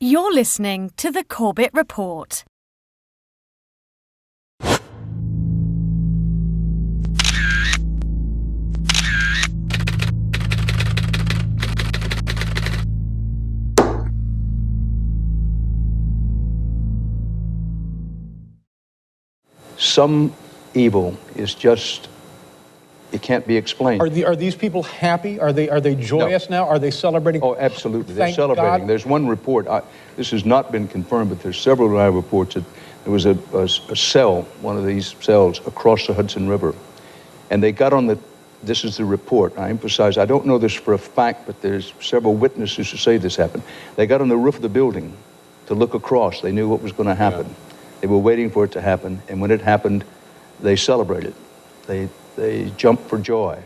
You're listening to the Corbett Report. Some evil is just, it can't be explained. Are these people happy? Are they joyous now? Are they celebrating? Oh, absolutely. They're Thank celebrating. God. There's one report, this has not been confirmed, but there's several live reports that there was a cell, one of these cells, across the Hudson River. And they got on this is the report. I emphasize, I don't know this for a fact, but there's several witnesses who say this happened. They got on the roof of the building to look across. They knew what was going to happen. Yeah. They were waiting for it to happen, and when it happened, they celebrated. They jumped for joy.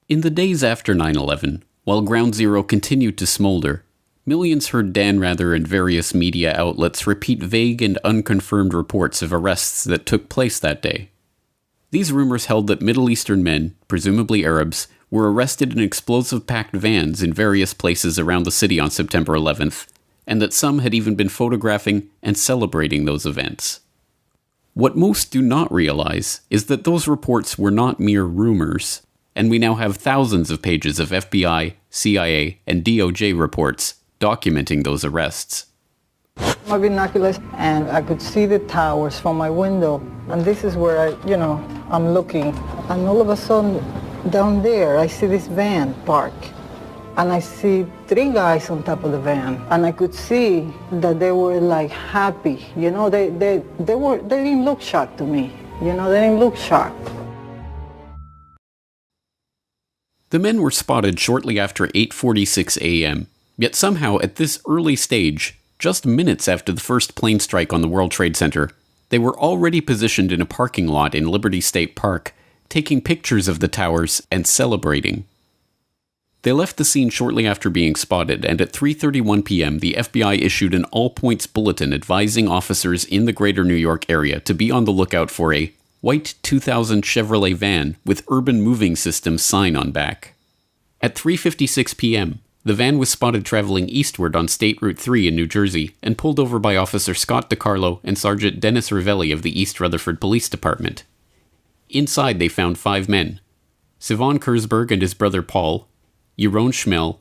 In the days after 9/11, while Ground Zero continued to smolder, millions heard Dan Rather and various media outlets repeat vague and unconfirmed reports of arrests that took place that day. These rumors held that Middle Eastern men, presumably Arabs, were arrested in explosive-packed vans in various places around the city on September 11th, and that some had even been photographing and celebrating those events. What most do not realize is that those reports were not mere rumors, and we now have thousands of pages of FBI, CIA, and DOJ reports documenting those arrests. My binoculars, and I could see the towers from my window, and this is where I'm looking, and all of a sudden, down there, I see this van parked. And I see 3 guys on top of the van, and I could see that they were like happy. They didn't look shocked to me. They didn't look shocked. The men were spotted shortly after 8:46 a.m., yet somehow at this early stage, just minutes after the first plane strike on the World Trade Center, they were already positioned in a parking lot in Liberty State Park, taking pictures of the towers and celebrating. They left the scene shortly after being spotted, and at 3:31 p.m. the FBI issued an all-points bulletin advising officers in the greater New York area to be on the lookout for a white 2000 Chevrolet van with Urban Moving Systems sign on back. At 3:56 p.m., the van was spotted traveling eastward on State Route 3 in New Jersey and pulled over by Officer Scott DiCarlo and Sergeant Dennis Ravelli of the East Rutherford Police Department. Inside they found 5 men: Sivan Kurzberg and his brother Paul, Yaron Schmel,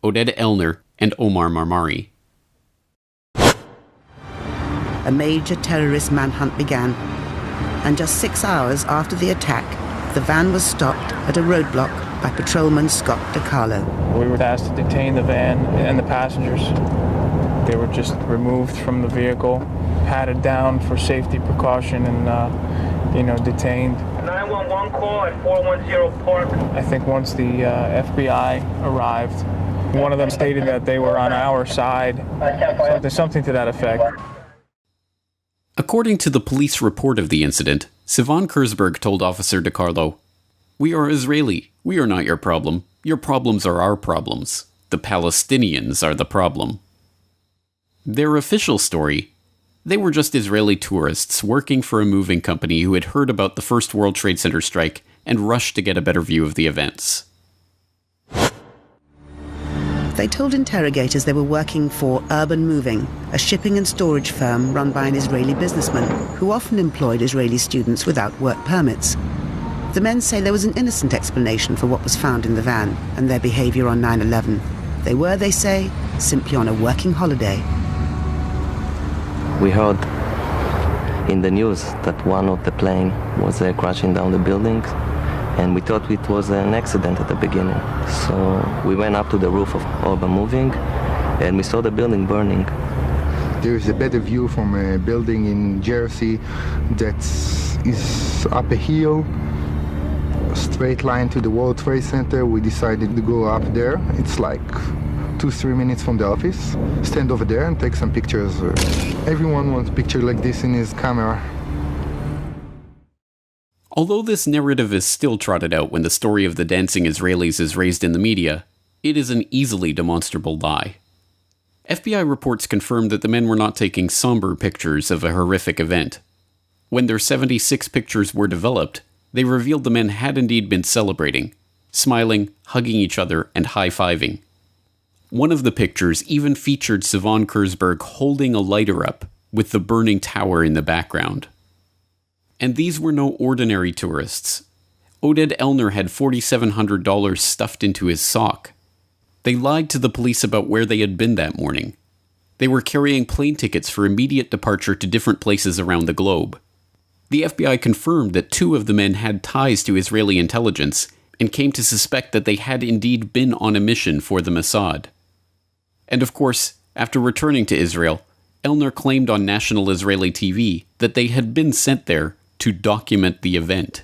Oded Elner, and Omar Marmari. A major terrorist manhunt began, and just 6 hours after the attack, the van was stopped at a roadblock by patrolman Scott DiCarlo. We were asked to detain the van and the passengers. They were just removed from the vehicle, patted down for safety precaution, and detained. 911 call at 410 Park. I think once the FBI arrived, one of them stated that they were on our side, something to that effect. According to the police report of the incident, Sivan Kurzberg told Officer DiCarlo, "We are Israeli. We are not your problem. Your problems are our problems. The Palestinians are the problem." Their official story: they were just Israeli tourists working for a moving company who had heard about the first World Trade Center strike and rushed to get a better view of the events. They told interrogators they were working for Urban Moving, a shipping and storage firm run by an Israeli businessman who often employed Israeli students without work permits. The men say there was an innocent explanation for what was found in the van and their behavior on 9/11. They were, they say, simply on a working holiday. We heard in the news that one of the plane was crashing down the building, and we thought it was an accident at the beginning. So we went up to the roof of Urban Moving, and we saw the building burning. There is a better view from a building in Jersey that is up a hill, a straight line to the World Trade Center. We decided to go up there. It's like 2-3 minutes from the office. Stand over there and take some pictures. Everyone wants a picture like this in his camera. Although this narrative is still trotted out when the story of the dancing Israelis is raised in the media, it is an easily demonstrable lie. FBI reports confirmed that the men were not taking somber pictures of a horrific event. When their 76 pictures were developed, they revealed the men had indeed been celebrating, smiling, hugging each other, and high-fiving. One of the pictures even featured Savon Kurzberg holding a lighter up with the burning tower in the background. And these were no ordinary tourists. Oded Elner had $4,700 stuffed into his sock. They lied to the police about where they had been that morning. They were carrying plane tickets for immediate departure to different places around the globe. The FBI confirmed that 2 of the men had ties to Israeli intelligence and came to suspect that they had indeed been on a mission for the Mossad. And of course, after returning to Israel, Elner claimed on national Israeli TV that they had been sent there to document the event.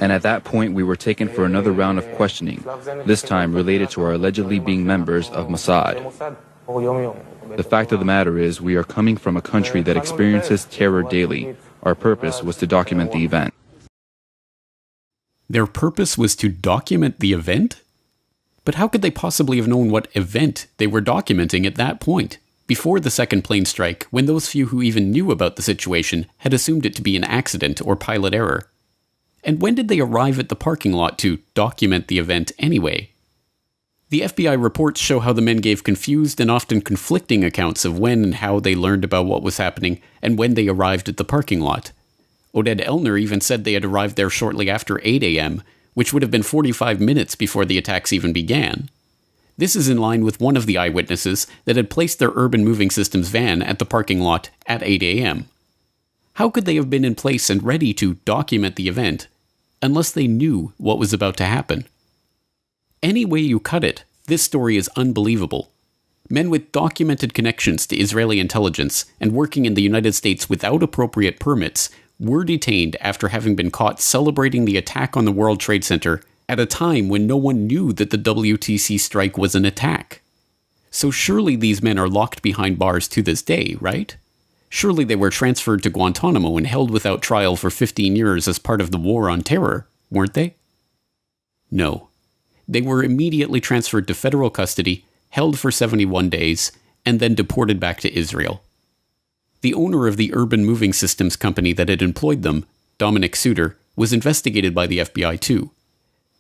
And at that point, we were taken for another round of questioning, this time related to our allegedly being members of Mossad. The fact of the matter is, we are coming from a country that experiences terror daily. Our purpose was to document the event. Their purpose was to document the event? But how could they possibly have known what event they were documenting at that point, before the second plane strike, when those few who even knew about the situation had assumed it to be an accident or pilot error? And when did they arrive at the parking lot to document the event anyway? The FBI reports show how the men gave confused and often conflicting accounts of when and how they learned about what was happening and when they arrived at the parking lot. Oded Elner even said they had arrived there shortly after 8 a.m., which would have been 45 minutes before the attacks even began. This is in line with one of the eyewitnesses that had placed their Urban Moving Systems van at the parking lot at 8 a.m. How could they have been in place and ready to document the event unless they knew what was about to happen? Any way you cut it, this story is unbelievable. Men with documented connections to Israeli intelligence and working in the United States without appropriate permits were detained after having been caught celebrating the attack on the World Trade Center at a time when no one knew that the WTC strike was an attack. So surely these men are locked behind bars to this day, right? Surely they were transferred to Guantanamo and held without trial for 15 years as part of the war on terror, weren't they? No. They were immediately transferred to federal custody, held for 71 days, and then deported back to Israel. The owner of the Urban Moving Systems company that had employed them, Dominic Suter, was investigated by the FBI too.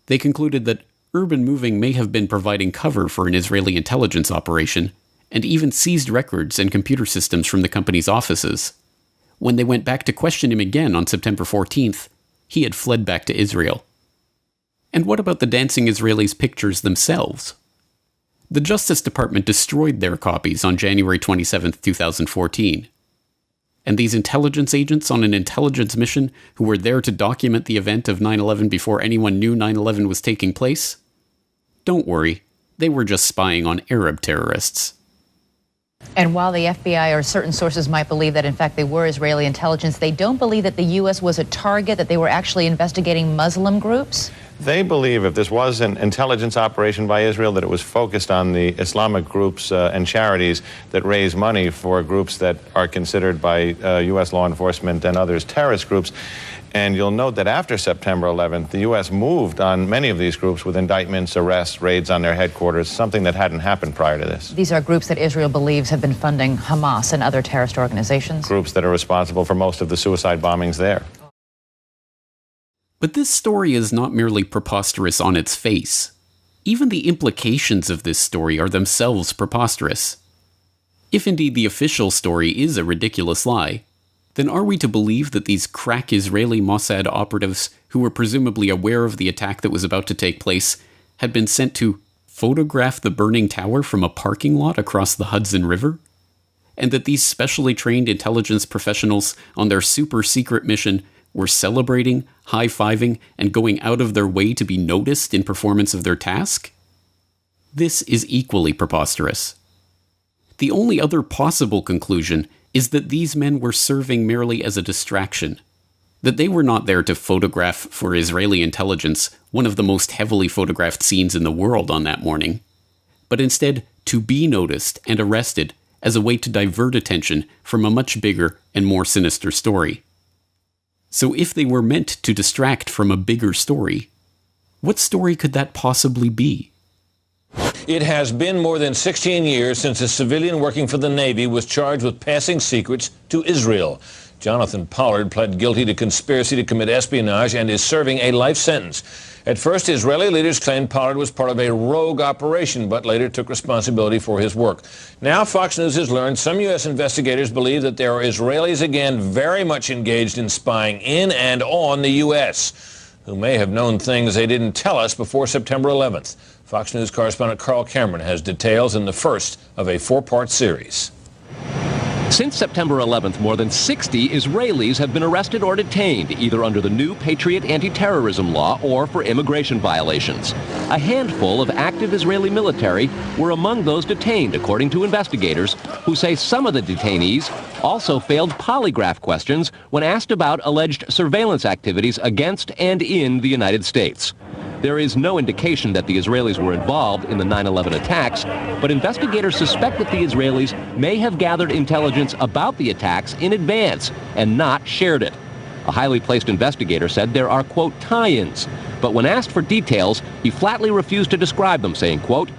They concluded that Urban Moving may have been providing cover for an Israeli intelligence operation, and even seized records and computer systems from the company's offices. When they went back to question him again on September 14th, he had fled back to Israel. And what about the dancing Israelis' pictures themselves? The Justice Department destroyed their copies on January 27, 2014. And these intelligence agents on an intelligence mission who were there to document the event of 9/11 before anyone knew 9/11 was taking place? Don't worry, they were just spying on Arab terrorists. And while the FBI or certain sources might believe that in fact they were Israeli intelligence, they don't believe that the U.S. was a target, that they were actually investigating Muslim groups? They believe if this was an intelligence operation by Israel, that it was focused on the Islamic groups and charities that raise money for groups that are considered by U.S. law enforcement and others terrorist groups. And you'll note that after September 11th, the U.S. moved on many of these groups with indictments, arrests, raids on their headquarters, something that hadn't happened prior to this. These are groups that Israel believes have been funding Hamas and other terrorist organizations. Groups that are responsible for most of the suicide bombings there. But this story is not merely preposterous on its face. Even the implications of this story are themselves preposterous. If indeed the official story is a ridiculous lie, then are we to believe that these crack Israeli Mossad operatives, who were presumably aware of the attack that was about to take place, had been sent to photograph the burning tower from a parking lot across the Hudson River? And that these specially trained intelligence professionals on their super-secret mission were celebrating, high-fiving, and going out of their way to be noticed in performance of their task? This is equally preposterous. The only other possible conclusion is that these men were serving merely as a distraction, that they were not there to photograph for Israeli intelligence one of the most heavily photographed scenes in the world on that morning, but instead to be noticed and arrested as a way to divert attention from a much bigger and more sinister story. So if they were meant to distract from a bigger story, what story could that possibly be? It has been more than 16 years since a civilian working for the Navy was charged with passing secrets to Israel. Jonathan Pollard pled guilty to conspiracy to commit espionage and is serving a life sentence. At first, Israeli leaders claimed Pollard was part of a rogue operation, but later took responsibility for his work. Now, Fox News has learned some U.S. investigators believe that there are Israelis again very much engaged in spying in and on the U.S., who may have known things they didn't tell us before September 11th. Fox News correspondent Carl Cameron has details in the first of a 4-part series. Since September 11th, more than 60 Israelis have been arrested or detained, either under the new Patriot anti-terrorism law or for immigration violations. A handful of active Israeli military were among those detained, according to investigators, who say some of the detainees also failed polygraph questions when asked about alleged surveillance activities against and in the United States. There is no indication that the Israelis were involved in the 9/11 attacks, but investigators suspect that the Israelis may have gathered intelligence about the attacks in advance and not shared it. A highly placed investigator said there are, quote, tie-ins, but when asked for details, he flatly refused to describe them, saying, quote,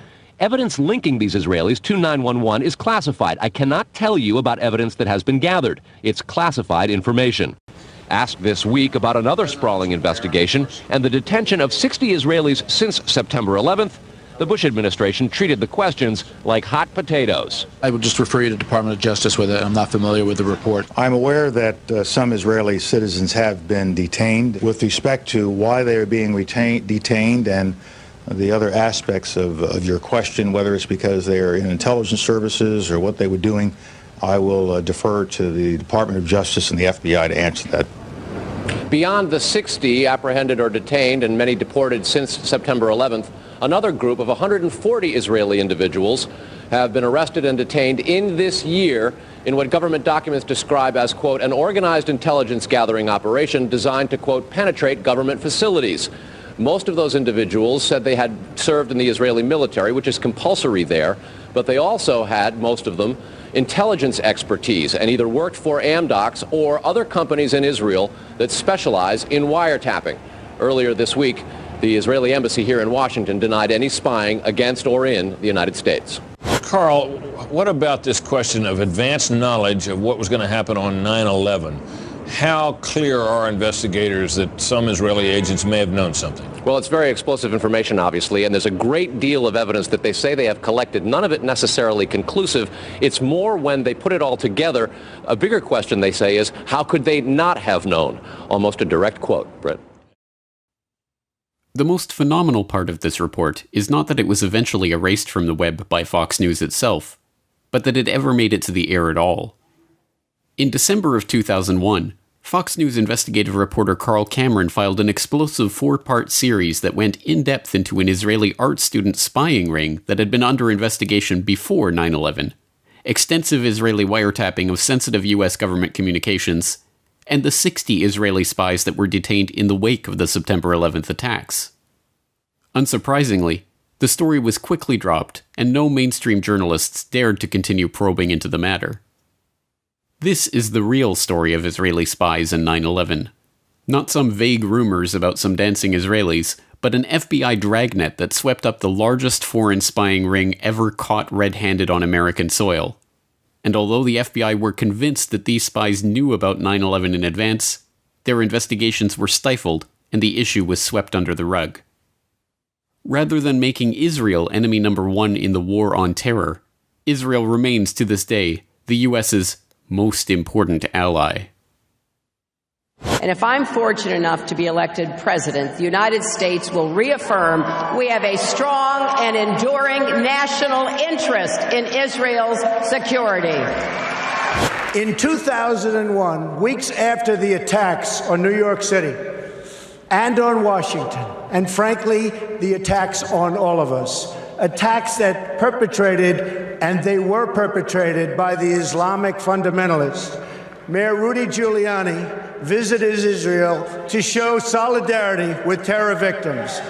evidence linking these Israelis to 9/11 is classified. I cannot tell you about evidence that has been gathered. It's classified information. Asked this week about another sprawling investigation and the detention of 60 Israelis since September 11th, the Bush administration treated the questions like hot potatoes. I would just refer you to the Department of Justice with it. I'm not familiar with the report. I'm aware that some Israeli citizens have been detained. With respect to why they are being detained and the other aspects of your question, whether it's because they are in intelligence services or what they were doing, I will defer to the Department of Justice and the FBI to answer that. Beyond the 60 apprehended or detained and many deported since September 11th, another group of 140 Israeli individuals have been arrested and detained in this year in what government documents describe as, quote, an organized intelligence gathering operation designed to, quote, penetrate government facilities. Most of those individuals said they had served in the Israeli military, which is compulsory there, but they also had, most of them, intelligence expertise and either worked for Amdocs or other companies in Israel that specialize in wiretapping. Earlier this week, the Israeli embassy here in Washington denied any spying against or in the United States. Carl, what about this question of advanced knowledge of what was going to happen on 9/11? How clear are investigators that some Israeli agents may have known something? Well, it's very explosive information, obviously, and there's a great deal of evidence that they say they have collected, none of it necessarily conclusive. It's more when they put it all together. A bigger question, they say, is how could they not have known? Almost a direct quote, Brett. The most phenomenal part of this report is not that it was eventually erased from the web by Fox News itself, but that it ever made it to the air at all. In December of 2001, Fox News investigative reporter Carl Cameron filed an explosive 4-part series that went in-depth into an Israeli art student spying ring that had been under investigation before 9/11, extensive Israeli wiretapping of sensitive US government communications, and the 60 Israeli spies that were detained in the wake of the September 11th attacks. Unsurprisingly, the story was quickly dropped, and no mainstream journalists dared to continue probing into the matter. This is the real story of Israeli spies in 9/11. Not some vague rumors about some dancing Israelis, but an FBI dragnet that swept up the largest foreign spying ring ever caught red-handed on American soil. And although the FBI were convinced that these spies knew about 9/11 in advance, their investigations were stifled and the issue was swept under the rug. Rather than making Israel enemy number one in the war on terror, Israel remains to this day the US's most important ally. And if I'm fortunate enough to be elected president, the United States will reaffirm we have a strong and enduring national interest in Israel's security. In 2001, weeks after the attacks on New York City and on Washington, and frankly, the attacks on all of us, attacks that they were perpetrated by the Islamic fundamentalists, Mayor Rudy Giuliani visited Israel to show solidarity with terror victims.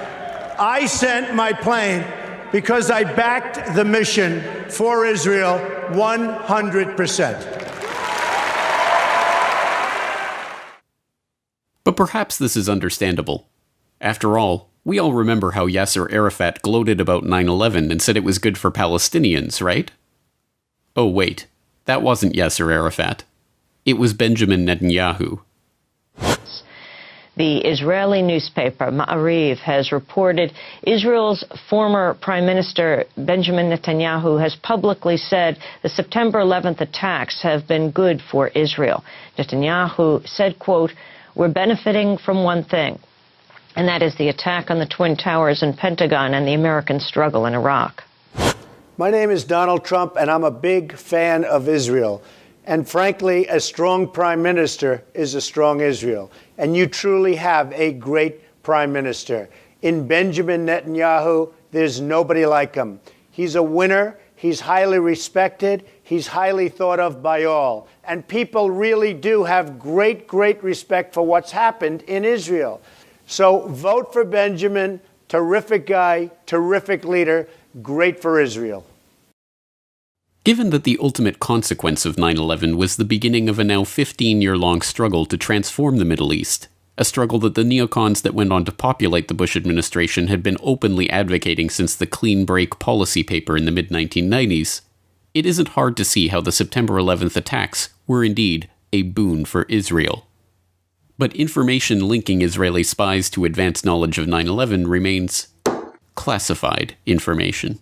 I sent my plane because I backed the mission for Israel 100%. But perhaps this is understandable. After all, we all remember how Yasser Arafat gloated about 9/11 and said it was good for Palestinians, right? Oh wait, that wasn't Yasser Arafat. It was Benjamin Netanyahu. The Israeli newspaper Ma'ariv has reported Israel's former Prime Minister Benjamin Netanyahu has publicly said the September 11th attacks have been good for Israel. Netanyahu said, quote, "We're benefiting from one thing, and that is the attack on the Twin Towers and Pentagon and the American struggle in Iraq." My name is Donald Trump, and I'm a big fan of Israel. And frankly, a strong prime minister is a strong Israel. And you truly have a great prime minister. In Benjamin Netanyahu, there's nobody like him. He's a winner. He's highly respected. He's highly thought of by all. And people really do have great, great respect for what's happened in Israel. So vote for Benjamin. Terrific guy, terrific leader, great for Israel. Given that the ultimate consequence of 9/11 was the beginning of a now 15-year-long struggle to transform the Middle East, a struggle that the neocons that went on to populate the Bush administration had been openly advocating since the clean break policy paper in the mid-1990s, it isn't hard to see how the September 11th attacks were indeed a boon for Israel. But information linking Israeli spies to advance knowledge of 9/11 remains classified information.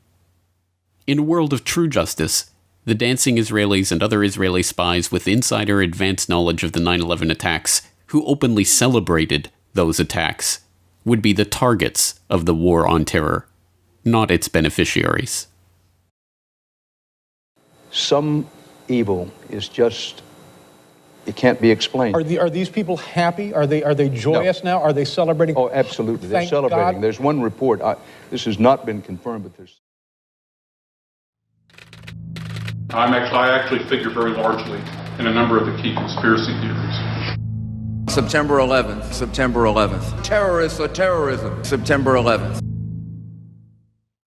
In a world of true justice, the dancing Israelis and other Israeli spies with insider advance knowledge of the 9/11 attacks, who openly celebrated those attacks, would be the targets of the war on terror, not its beneficiaries. Some evil is just, it can't be explained. Are these people happy? Are they joyous now? Are they celebrating? Oh, absolutely. They're Thank celebrating. God. There's one report. This has not been confirmed, but there's... I actually figure very largely in a number of the key conspiracy theories. September 11th, September 11th. Terrorists or terrorism, September 11th.